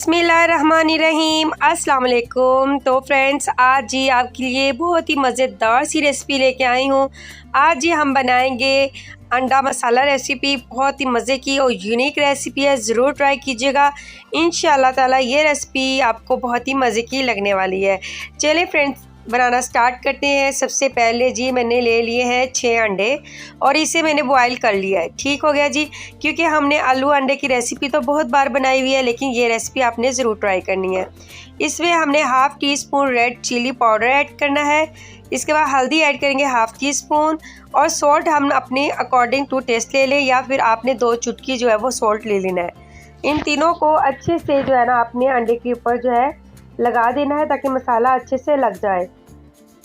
बिस्मिल्लाहिर्रहमानिर्रहीम, अस्सलाम वालेकुम। तो फ्रेंड्स, आज जी आपके लिए बहुत ही मज़ेदार सी रेसिपी लेके आई हूँ। आज जी हम बनाएंगे अंडा मसाला रेसिपी। बहुत ही मज़े की और यूनिक रेसिपी है, ज़रूर ट्राई कीजिएगा। इंशाअल्लाह ताला ये रेसिपी आपको बहुत ही मज़े की लगने वाली है। चलिए फ्रेंड्स, बनाना स्टार्ट करते हैं। सबसे पहले जी मैंने ले लिए हैं 6 अंडे और इसे मैंने बॉईल कर लिया है। ठीक हो गया जी, क्योंकि हमने आलू अंडे की रेसिपी तो बहुत बार बनाई हुई है, लेकिन ये रेसिपी आपने ज़रूर ट्राई करनी है। इसमें हमने half teaspoon red chilli powder add करना है। इसके बाद हल्दी ऐड करेंगे हाफ़ टी स्पून, और सॉल्ट हम अपने अकॉर्डिंग टू टेस्ट ले लें, या फिर आपने 2 चुटकी जो है वो सॉल्ट ले लेना है। इन तीनों को अच्छे से जो है ना अपने अंडे के ऊपर जो है लगा देना है, ताकि मसाला अच्छे से लग जाए।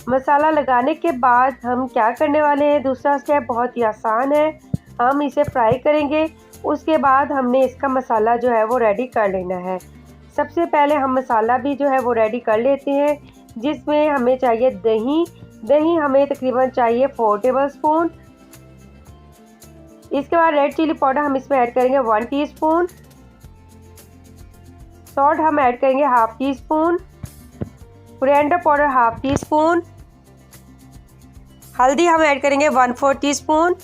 मसाला लगाने के बाद हम क्या करने वाले हैं, दूसरा स्टेप बहुत ही आसान है। हम इसे फ्राई करेंगे, उसके बाद हमने इसका मसाला जो है वो रेडी कर लेना है। सबसे पहले हम मसाला भी जो है वो रेडी कर लेते हैं, जिसमें हमें चाहिए दही हमें तकरीबन चाहिए 4 टेबल स्पून। इसके बाद रेड चिली पाउडर हम इसमें ऐड करेंगे 1 टीस्पून। सॉल्ट हम ऐड करेंगे half tea spoon. Coriander powder half tea spoon. हल्दी हम ऐड करेंगे 1/4 टीस्पून,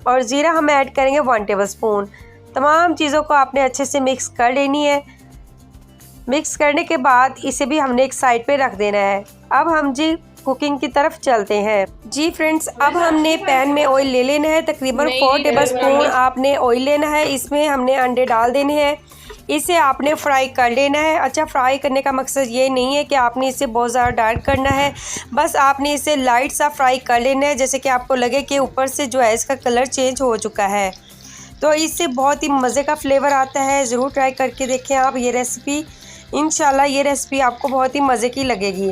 और ज़ीरा हम ऐड करेंगे 1 टेबल स्पून। तमाम चीज़ों को आपने अच्छे से मिक्स कर लेनी है। मिक्स करने के बाद इसे भी हमने एक साइड पे रख देना है। अब हम जी कुकिंग की तरफ चलते हैं। जी फ्रेंड्स, अब हमने पैन में ऑयल ले लेना है। तकरीबन 4 टेबल स्पून आपने ऑयल लेना है। इसमें हमने अंडे डाल देने हैं। इसे आपने फ्राई कर लेना है। अच्छा, फ्राई करने का मकसद ये नहीं है कि आपने इसे बहुत ज़्यादा डार्क करना है, बस आपने इसे लाइट सा फ्राई कर लेना है, जैसे कि आपको लगे कि ऊपर से जो है इसका कलर चेंज हो चुका है। तो इससे बहुत ही मज़े का फ्लेवर आता है। ज़रूर ट्राई करके देखें आप ये रेसिपी। इंशाल्लाह ये रेसिपी आपको बहुत ही मज़े की लगेगी।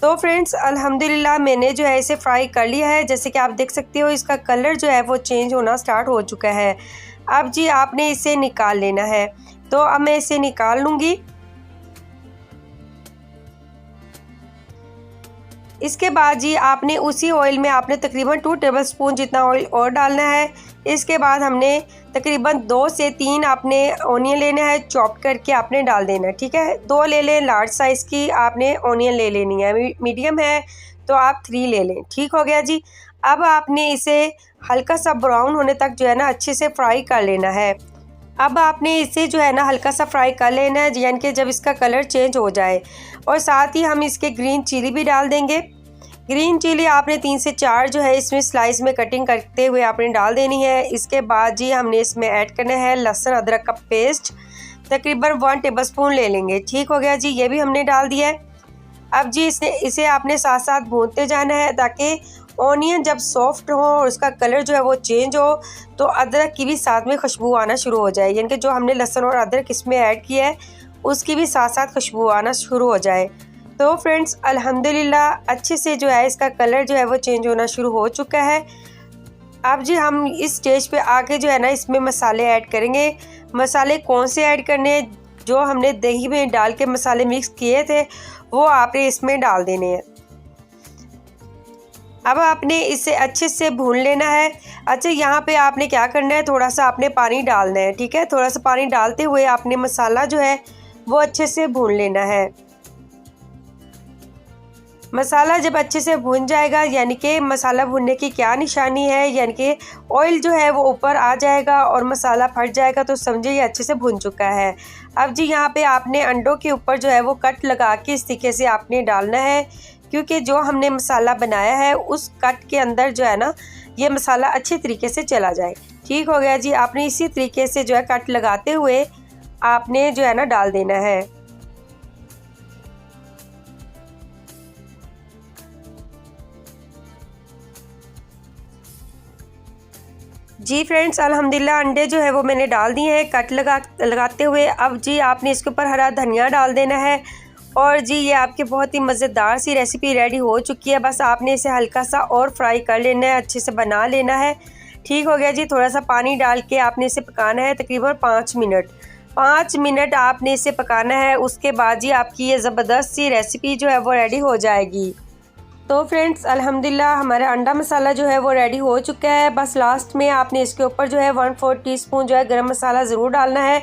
तो फ्रेंड्स, अल्हम्दुलिल्लाह मैंने जो है इसे फ्राई कर लिया है। जैसे कि आप देख सकते हो इसका कलर जो है वो चेंज होना स्टार्ट हो चुका है। अब जी आपने इसे निकाल लेना है। तो अब मैं इसे निकाल लूँगी। इसके बाद जी आपने उसी ऑयल में आपने तकरीबन 2 टेबल स्पून जितना ऑयल और डालना है। इसके बाद हमने तकरीबन 2 से 3 आपने ऑनियन लेना है, चॉप करके आपने डाल देना है। ठीक है, 2 ले लें लार्ज साइज़ की आपने ऑनियन ले लेनी है। मीडियम है तो आप 3 ले लें। ठीक हो गया जी। अब आपने इसे हल्का सा ब्राउन होने तक जो है ना अच्छे से फ्राई कर लेना है। अब आपने इसे जो है ना हल्का सा फ्राई कर लेना है, यानी कि जब इसका कलर चेंज हो जाए। और साथ ही हम इसके ग्रीन चिली भी डाल देंगे। ग्रीन चिली आपने 3 से 4 जो है इसमें स्लाइस में कटिंग करते हुए आपने डाल देनी है। इसके बाद जी हमने इसमें ऐड करना है लहसुन अदरक का पेस्ट, तकरीबन 1 टेबल स्पून ले लेंगे। ठीक हो गया जी, ये भी हमने डाल दिया है। अब जी इसे आपने साथ साथ भूनते जाना है, ताकि ऑनियन जब सॉफ्ट हो और उसका कलर जो है वो चेंज हो, तो अदरक की भी साथ में खुशबू आना शुरू हो जाए, यानी कि जो हमने लहसुन और अदरक इसमें ऐड किया है उसकी भी साथ साथ खुशबू आना शुरू हो जाए। तो फ्रेंड्स, अल्हम्दुलिल्लाह अच्छे से जो है इसका कलर जो है वो चेंज होना शुरू हो चुका है। अब जी हम इस स्टेज पे आके जो है ना इसमें मसाले ऐड करेंगे। मसाले कौन से ऐड करने हैं, जो हमने दही में डाल के मसाले मिक्स किए थे वो आपने इसमें डाल देने हैं। अब आपने इसे अच्छे से भून लेना है। अच्छा, यहाँ पे आपने क्या करना है, थोड़ा सा आपने पानी डालना है। ठीक है, थोड़ा सा पानी डालते हुए आपने मसाला जो है वो अच्छे से भून लेना है। मसाला जब अच्छे से भून जाएगा, यानी कि मसाला भुनने की क्या निशानी है, यानी कि ऑयल जो है वो ऊपर आ जाएगा और मसाला फट जाएगा, तो समझिए ये अच्छे से भुन चुका है। अब जी यहाँ पे आपने अंडों के ऊपर जो है वो कट लगा के इस तरीके से आपने डालना है, क्योंकि जो हमने मसाला बनाया है उस कट के अंदर जो है ना ये मसाला अच्छे तरीके से चला जाए। ठीक हो गया जी। आपने इसी तरीके से जो है कट लगाते हुए आपने जो है ना डाल देना है। जी फ्रेंड्स, अल्हम्दुलिल्लाह अंडे जो है वो मैंने डाल दिए हैं कट लगाते हुए। अब जी आपने इसके ऊपर हरा धनिया डाल देना है, और जी ये आपकी बहुत ही मज़ेदार सी रेसिपी रेडी हो चुकी है। बस आपने इसे हल्का सा और फ्राई कर लेना है, अच्छे से बना लेना है। ठीक हो गया जी। थोड़ा सा पानी डाल के आपने इसे पकाना है तकरीबन 5 मिनट। 5 मिनट आपने इसे पकाना है। उसके बाद जी आपकी ये ज़बरदस्त सी रेसिपी जो है वो रेडी हो जाएगी। तो फ्रेंड्स, अल्हम्दुलिल्लाह हमारा अंडा मसाला जो है वो रेडी हो चुका है। बस लास्ट में आपने इसके ऊपर जो है 1/4 टीस्पून जो है गरम मसाला ज़रूर डालना है,